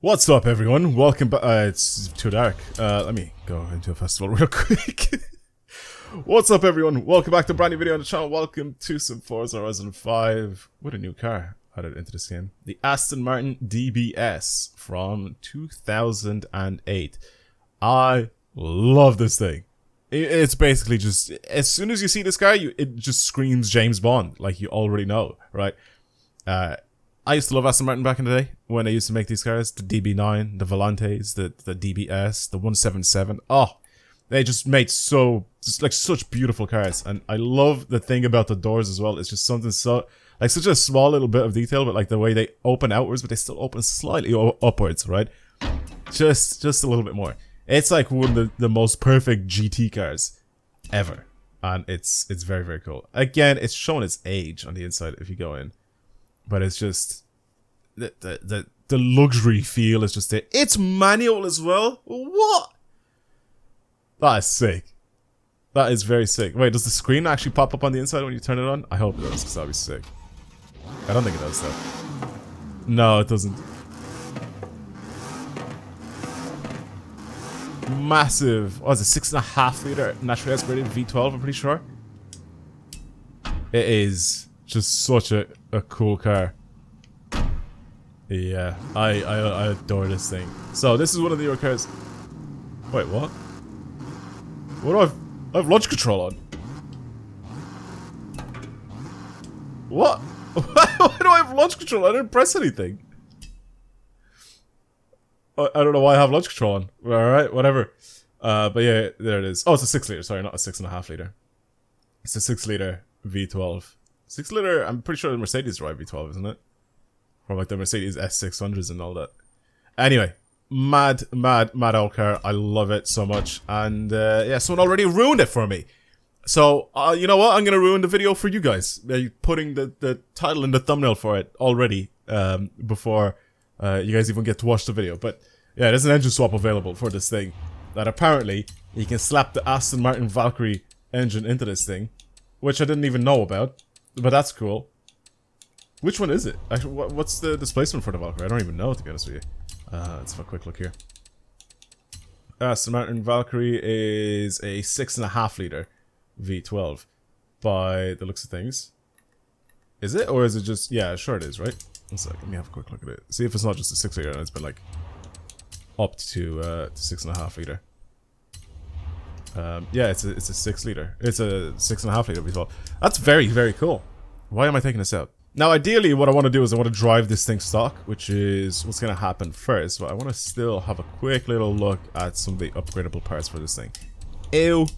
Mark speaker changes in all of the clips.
Speaker 1: What's up, everyone? Welcome back. It's too dark. Let me go into a festival real quick. What's up, everyone? Welcome back to a brand new video on the channel. Welcome to some Forza Horizon 5 with a new car added into this game. The Aston Martin DBS from 2008. I love this thing. It's basically just, as soon as you see this car, it just screams James Bond, like you already know, right? I used to love Aston Martin back in the day when they used to make these cars. The DB9, the Volantes, the DBS, the 177. Oh, they just made such beautiful cars. And I love the thing about the doors as well. It's just something so, like such a small little bit of detail, but like the way they open outwards, but they still open slightly upwards, right? Just a little bit more. It's like one of the most perfect GT cars ever. And it's very, very cool. Again, it's showing its age on the inside if you go in. But it's just the luxury feel is just there. It's manual as well. What? That is sick. That is very sick. Wait, does the screen actually pop up on the inside when you turn it on? I hope it does, because that'd be sick. I don't think it does though. No, it doesn't. Massive. What is it? 6.5 liter naturally aspirated V12. I'm pretty sure. It is just such a cool car. Yeah, I adore this thing. So this is one of the newer cars. Wait, what? What do I have launch control on? What? Why do I have launch control? I didn't press anything. I don't know why I have launch control on. Alright, whatever. But yeah, there it is. Oh, it's a 6 liter, sorry, not a 6.5 liter. It's a 6 liter V12. 6 liter, I'm pretty sure the Mercedes drive V12, isn't it? Or like the Mercedes S600s and all that. Anyway, mad old car. I love it so much. And yeah, someone already ruined it for me. So, you know what? I'm going to ruin the video for you guys. Putting the title and the thumbnail for it already before you guys even get to watch the video. But yeah, there's an engine swap available for this thing. That apparently, you can slap the Aston Martin Valkyrie engine into this thing. Which I didn't even know about. But that's cool. Which one is it? Actually, what's the displacement for the Valkyrie? I don't even know, to be honest with you. Let's have a quick look here. Aston Martin Valkyrie is a 6.5 liter V12 by the looks of things. Is it? Or is it just... Yeah, sure it is, right? One sec, let me have a quick look at it. See if it's not just a 6 liter and it's been like up to 6.5 liter. Yeah, it's a 6 liter. It's a 6.5 liter V12. That's very, very cool. Why am I taking this out? Now, ideally, what I want to do is I want to drive this thing stock, which is what's going to happen first. But I want to still have a quick little look at some of the upgradable parts for this thing. Ew.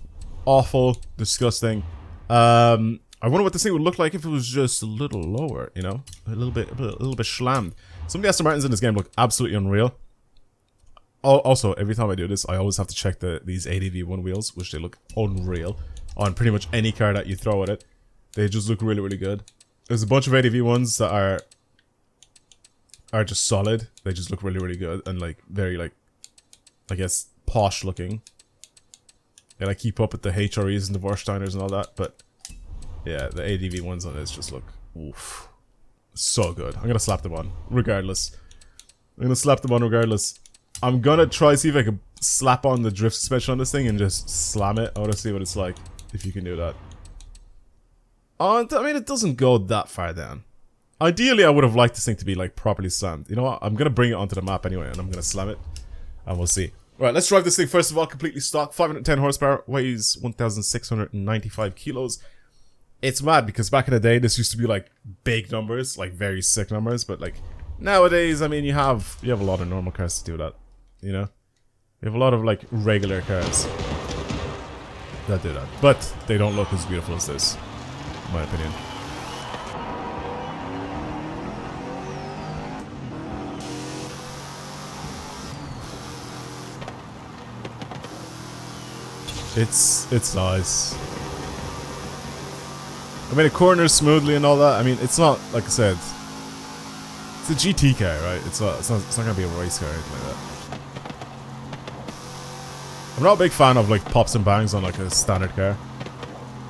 Speaker 1: Awful. Disgusting. I wonder what this thing would look like if it was just a little lower, you know? A little bit slammed. Some of the Aston Martins in this game look absolutely unreal. Also, every time I do this, I always have to check these ADV1 wheels, which they look unreal on pretty much any car that you throw at it. They just look really, really good. There's a bunch of ADV1s that are just solid. They just look really, really good and like very like, I guess, posh looking. They like keep up with the HREs and the Vorsteiners and all that. But yeah, the ADV1s on this just look oof, so good. I'm gonna slap them on regardless. I'm gonna try see if I can slap on the drift suspension on this thing and just slam it. I wanna see what it's like, if you can do that. I mean, it doesn't go that far down. Ideally, I would have liked this thing to be, like, properly slammed. You know what? I'm gonna bring it onto the map anyway, and I'm gonna slam it. And we'll see. Right, let's drive this thing first of all, completely stock. 510 horsepower, weighs 1,695 kilos. It's mad, because back in the day, this used to be, like, big numbers, like, very sick numbers. But, like, nowadays, I mean, you have a lot of normal cars to do that. You know? You have a lot of, like, regular cars that do that. But they don't look as beautiful as this, in my opinion. It's nice. I mean, it corners smoothly and all that. I mean, it's not, like I said, it's a GT car, right? It's not gonna be a race car or anything like that. I'm not a big fan of like pops and bangs on like a standard car.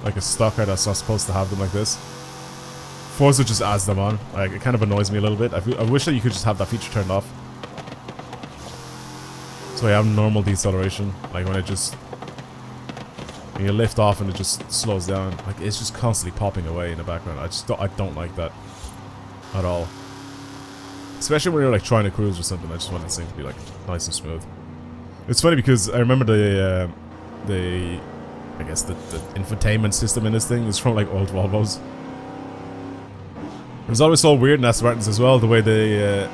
Speaker 1: Like a stock car that's not supposed to have them like this. Forza just adds them on. Like, it kind of annoys me a little bit. I wish that you could just have that feature turned off. So you have normal deceleration, like when it just... When you lift off and it just slows down. Like, it's just constantly popping away in the background. I don't like that. At all. Especially when you're like trying to cruise or something. I just want this thing to be like nice and smooth. It's funny because I remember I guess the infotainment system in this thing is from like old Volvos. It was always so weird in Aston Martins as well, the way they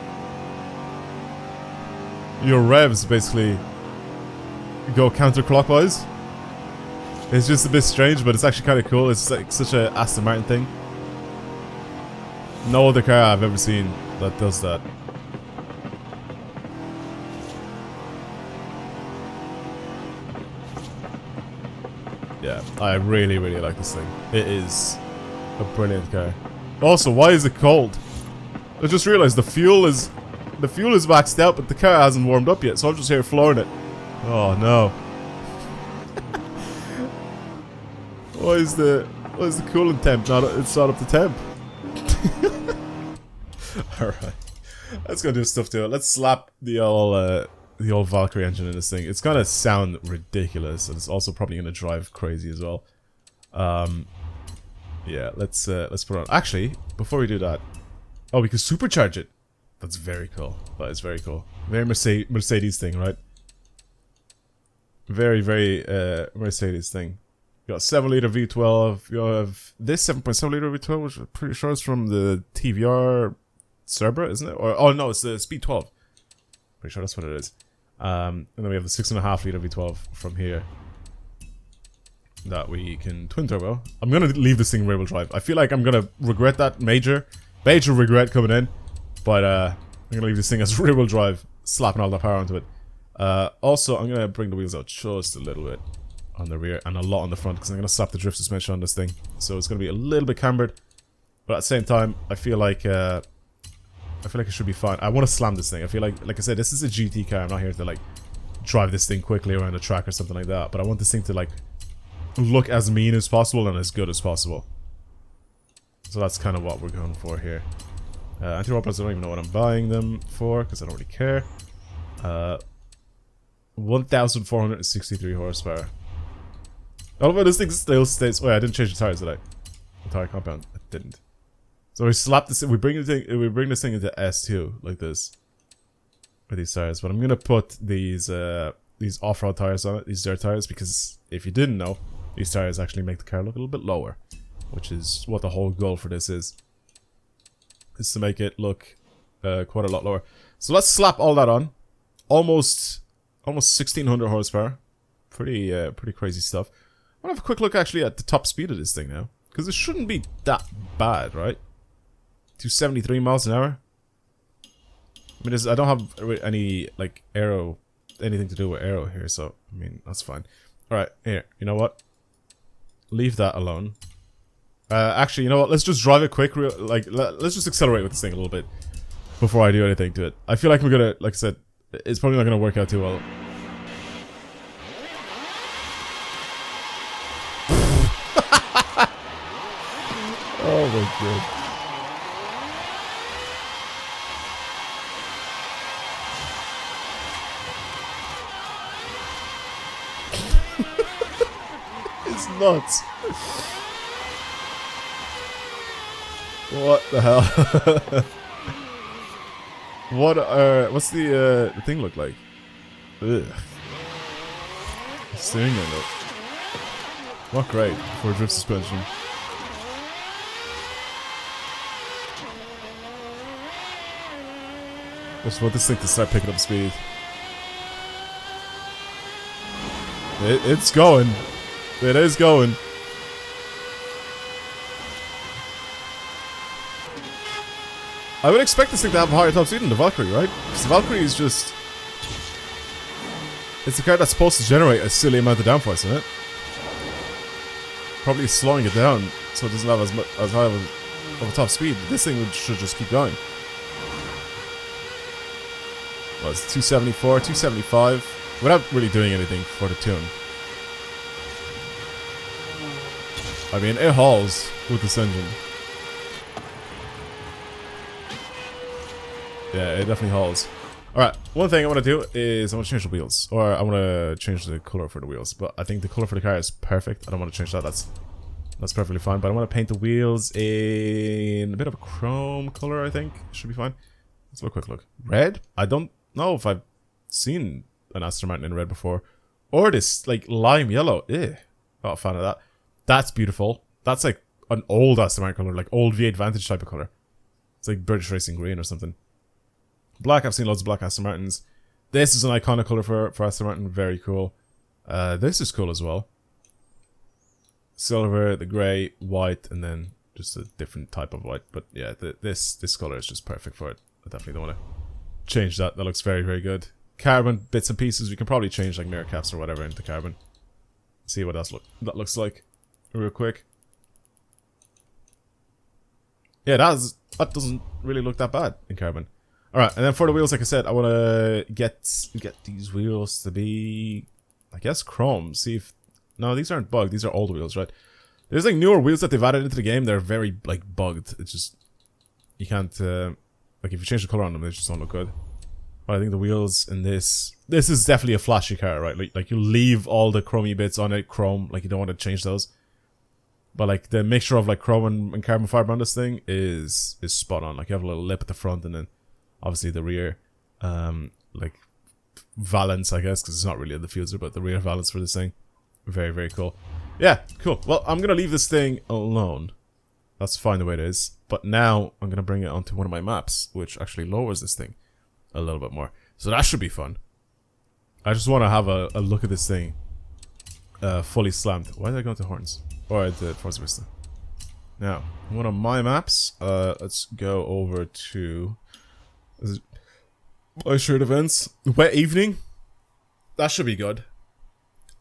Speaker 1: your revs basically go counterclockwise. It's just a bit strange, but it's actually kind of cool. It's like such a Aston Martin thing. No other car I've ever seen that does that. Yeah, I really, really like this thing. It is a brilliant car. Also, why is it cold? I just realized the fuel is maxed out, but the car hasn't warmed up yet, so I'm just here flooring it. Oh no. Why is the coolant temp not? It's not up to temp. All right, let's go do stuff to it. Let's slap the old Valkyrie engine in this thing. It's gonna sound ridiculous, and it's also probably gonna drive crazy as well. Yeah, let's put it on. Actually, before we do that, oh, we can supercharge it. That's very cool. That is very cool. Very Mercedes thing, right? Very, very Mercedes thing. You got 7-liter V12. You have this 7.7-liter V12, which I'm pretty sure is from the TVR Cerbera, isn't it? Or oh no, it's the Speed 12. Pretty sure that's what it is. And then we have the 6.5-liter V12 from here that we can twin turbo. I'm gonna leave this thing rear-wheel drive. I feel like I'm gonna regret that major regret coming in, but I'm gonna leave this thing as rear-wheel drive, slapping all the power onto it. Also, I'm gonna bring the wheels out just a little bit on the rear and a lot on the front because I'm gonna slap the drift suspension on this thing, so it's gonna be a little bit cambered, but at the same time, I feel like it should be fine. I want to slam this thing. I feel like I said, this is a GT car. I'm not here to like drive this thing quickly around the track or something like that, but I want this thing to like look as mean as possible and as good as possible. So that's kind of what we're going for here. Anti-roll-bars, I don't even know what I'm buying them for because I don't really care. 1,463 horsepower. Although this thing still stays. Wait, I didn't change the tires, did I? The tire compound. I didn't. So we slap this. We bring this thing into S2 like this with these tires. But I'm gonna put these off-road tires on it. These dirt tires, because if you didn't know, these tires actually make the car look a little bit lower, which is what the whole goal for this is to make it look quite a lot lower. So let's slap all that on. Almost 1,600 horsepower. Pretty crazy stuff. I want to have a quick look actually at the top speed of this thing now, because it shouldn't be that bad, right? 273 miles an hour. I mean, I don't have any like anything to do with aero here, so I mean that's fine. All right, here. You know what? Leave that alone. Actually, you know what? Let's just drive it quick. Let's just accelerate with this thing a little bit before I do anything to it. I feel like we're gonna, like I said, it's probably not gonna work out too well. Oh my god. It's nuts. What the hell? What's the thing look like? Ugh. The steering wheel. Not great for drift suspension. Just want this thing to start picking up speed. It's going. It is going. I would expect this thing to have a higher top speed than the Valkyrie, right? Because the Valkyrie is just... It's a car that's supposed to generate a silly amount of downforce in it. Probably slowing it down so it doesn't have as high of a top speed. This thing should just keep going. Well, it's 274, 275, without really doing anything for the tune. I mean, it hauls with this engine. Yeah, it definitely hauls. Alright, one thing I want to do is I want to change the wheels. Or I want to change the color for the wheels. But I think the color for the car is perfect. I don't want to change that. That's perfectly fine. But I want to paint the wheels in a bit of a chrome color, I think. Should be fine. Let's have a quick look. Red? I don't know if I've seen an Aston Martin in red before. Or this, like, lime yellow. Ew. Not a fan of that. That's beautiful. That's like an old Aston Martin color. Like old V8 Vantage type of color. It's like British Racing Green or something. Black, I've seen loads of black Aston Martins. This is an iconic color for Aston Martin. Very cool. This is cool as well. Silver, the grey, white, and then just a different type of white. But yeah, this color is just perfect for it. I definitely don't want to change that. That looks very, very good. Carbon, bits and pieces. We can probably change like mirror caps or whatever into carbon. See what that looks like real quick. Yeah, that doesn't really look that bad in carbon. Alright, and then for the wheels, like I said, I want to get these wheels to be, I guess, chrome. See if... No, these aren't bugged. These are old wheels, right? There's, like, newer wheels that they've added into the game. They're very, like, bugged. It's just... You can't... like, if you change the color on them, they just don't look good. But I think the wheels in this... This is definitely a flashy car, right? Like you leave all the chromey bits on it, chrome. Like, you don't want to change those. But, like, the mixture of, like, chrome and carbon fiber on this thing is spot on. Like, you have a little lip at the front and then... Obviously the rear, like, valance, I guess, because it's not really a diffuser, but the rear valance for this thing. Very, very cool. Yeah, cool. Well, I'm going to leave this thing alone. That's fine the way it is. But now, I'm going to bring it onto one of my maps, which actually lowers this thing a little bit more. So that should be fun. I just want to have a look at this thing fully slammed. Why did I go into Horns? Or into Forza Vista. Now, one of my maps, let's go over to... My shirt events. Wet evening. That should be good.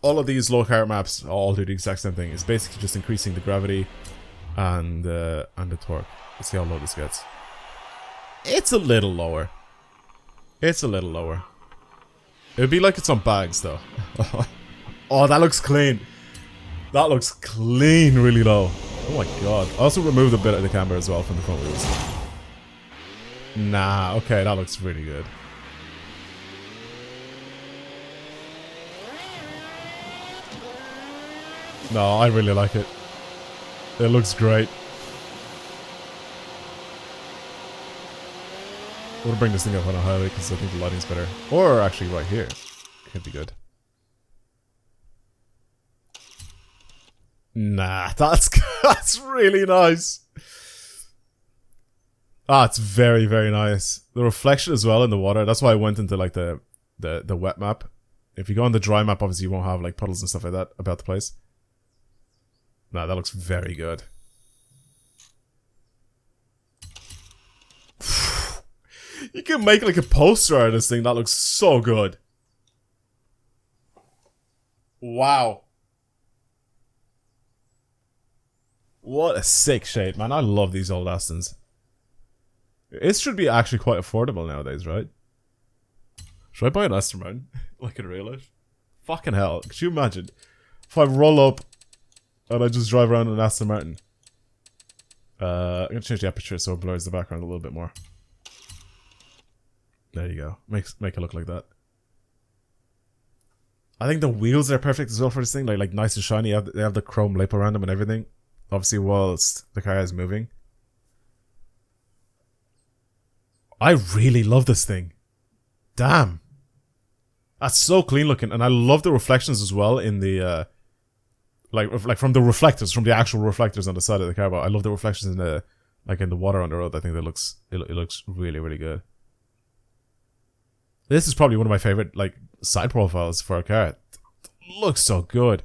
Speaker 1: All of these low car maps all do the exact same thing. It's basically just increasing the gravity and the torque. Let's see how low this gets. It's a little lower. It's a little lower. It'd be like it's on bags though. Oh, that looks clean. That looks clean, really low. Oh my god. I also removed a bit of the camber as well from the front wheels. Nah, okay, that looks really good. No, I really like it. It looks great. I'm gonna bring this thing up on a highway because I think the lighting's better. Or actually right here. Could be good. Nah, that's really nice. Ah, it's very, very nice. The reflection as well in the water. That's why I went into like the wet map. If you go on the dry map, obviously you won't have like puddles and stuff like that about the place. Nah, that looks very good. You can make like a poster out of this thing. That looks so good. Wow. What a sick shade, man. I love these old Astons. It should be actually quite affordable nowadays, right? Should I buy an Aston Martin? Like in real life? Fucking hell. Could you imagine? If I roll up and I just drive around in an Aston Martin. I'm gonna change the aperture so it blurs the background a little bit more. There you go. Make it look like that. I think the wheels are perfect as well for this thing. Like nice and shiny. They have the chrome lip around them and everything. Obviously whilst the car is moving. I really love this thing. Damn. That's so clean looking. And I love the reflections as well in the... like from the reflectors, from the actual reflectors on the side of the car. But I love the reflections in the... Like in the water on the road. I think that looks... It looks really, really good. This is probably one of my favorite, like, side profiles for a car. It looks so good.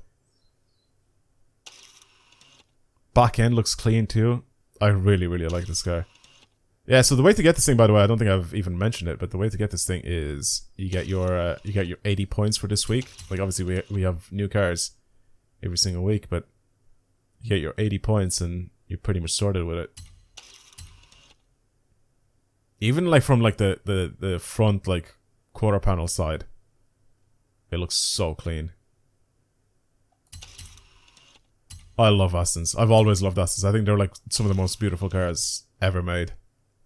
Speaker 1: Back end looks clean too. I really, really like this car. Yeah, so the way to get this thing, by the way, I don't think I've even mentioned it, but the way to get this thing is you get your 80 points for this week. Like obviously we have new cars every single week, but you get your 80 points and you're pretty much sorted with it. Even like from like the front like quarter panel side, it looks so clean. I love Astons. I've always loved Astons. I think they're like some of the most beautiful cars ever made.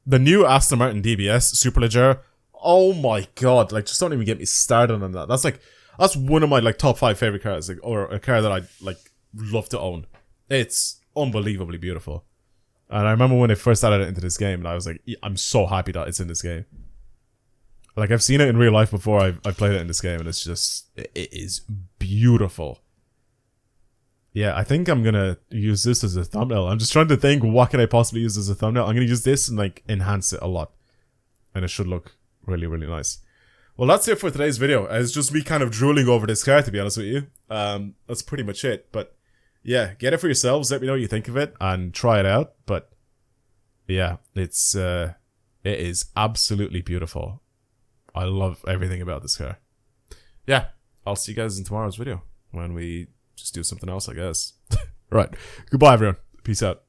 Speaker 1: The new Aston Martin DBS Superleggera, Oh my god, like, just don't even get me started on that. That's one of my, like, top 5 favorite cars, like, or a car that I like love to own. It's unbelievably beautiful. And I remember when they first added it into this game, and I was like, I'm so happy that it's in this game. Like, I've seen it in real life before. I've played it in this game, and it's just, it is beautiful. Yeah, I think I'm gonna use this as a thumbnail. I'm just trying to think, what can I possibly use as a thumbnail? I'm gonna use this and, like, enhance it a lot. And it should look really, really nice. Well, that's it for today's video. It's just me kind of drooling over this car, to be honest with you. That's pretty much it. But yeah, get it for yourselves. Let me know what you think of it and try it out. But yeah, it is absolutely beautiful. I love everything about this car. Yeah, I'll see you guys in tomorrow's video when we just do something else, I guess. Right. Goodbye, everyone. Peace out.